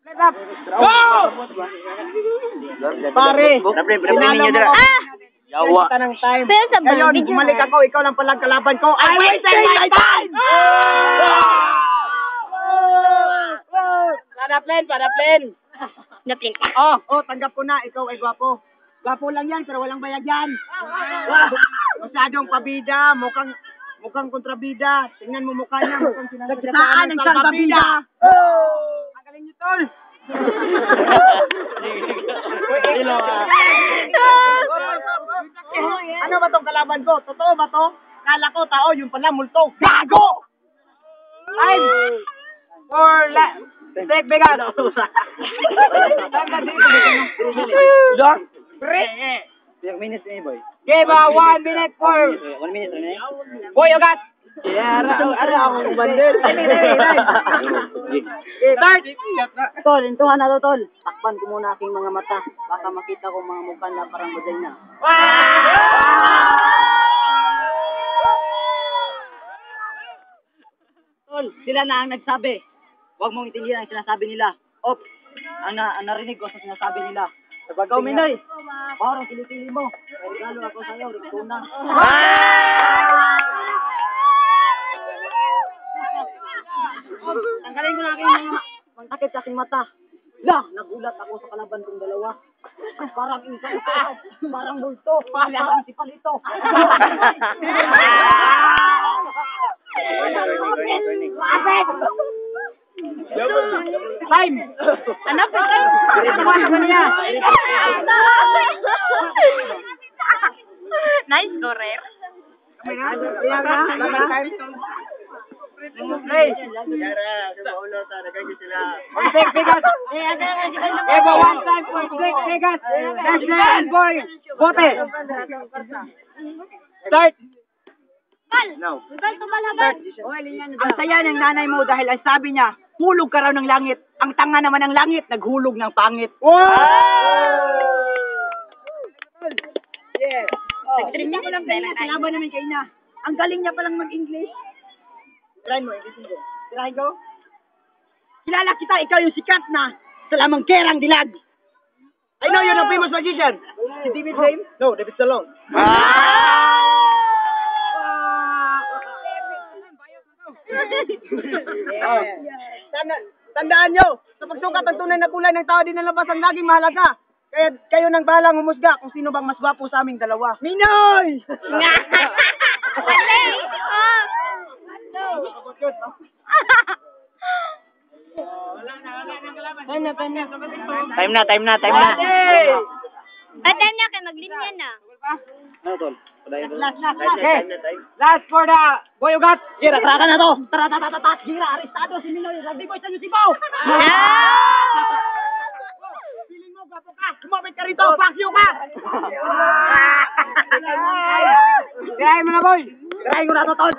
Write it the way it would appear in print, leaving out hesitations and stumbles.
Go! Pare, sinalo mo ako. Yawa. Kita ng time. Pero sa Ngayon, video bumalik na. ako. Ikaw lang palang kalaban ko. I wasted my time! Padaplen. Napil ka. Tanggap ko na. Ikaw ay gwapo. Gwapo lang yan, pero walang bayad yan. Masyadong pabida. Mukhang kontrabida. Tingnan mo mukha niya. Mukhang sinasasaan ng salbabida. Ang galing niyo, tol. Ano ba tong kalaban ko? Totoo ba to? Kala ko tao, yung pala multo. Gago! Time! For Take Vegas! John? Minutes na boy. Give 1 minute for 1 minute na Boy Ugat! Ara akong bandel. Start! Tol, intuhan na to, tol. Takpan ko muna aking mga mata. Baka makita ko mga mukha na parang baday na. Tol, sila na ang nagsabi. Huwag mong itindihan ang sinasabi nila. Ang narinig ko sa sinasabi nila. Ikaw, Minoy, parang kilitili mo. May regalo ako sa'yo, Rexona. Tanggalin ko na aking mga mangtakit sa aking mata. Nagulat ako sa kalaban kong dalawa. Parang insan ito. Parang bulto. Parang si Palito. Time! Ano pa ka? Nice scorer. Take Vegas! Eva, one time for Take Vegas! Next round, boy! Bote! Start! Ang saya ng nanay mo dahil ang sabi niya, hulog ka raw ng langit. Ang tanga naman ng langit, naghulog ng pangit. Yeah! Nag-dream niya ko lang kayo, kalaban namin kayo na. Ang galing niya palang mag-English. Tirahin mo, English mo. Tirahin ko? Kilala kita, ikaw yung sikat na salamang kerang dilag. I know you're the famous magician! Si David James? No, David Stallone. Tandaan nyo, sa pagsukat ang tunay na kulay ng tao din nalabas ang laging mahalaga. Kaya kayo nang balang humusga kung sino bang mas gwapo sa aming dalawa. Minoy! Time na. Time na kay maglinya na. Ano tol? Last for the Boy Ugat. Gira, traka na to. Tara. Gira, arestado si Minoy. Rugby boy sa Nusibaw. Feeling mo, gwapo ka. Kumapit ka rito. Fuck you ka. Kaya mo na, boy. Tirahin ko na to, tol.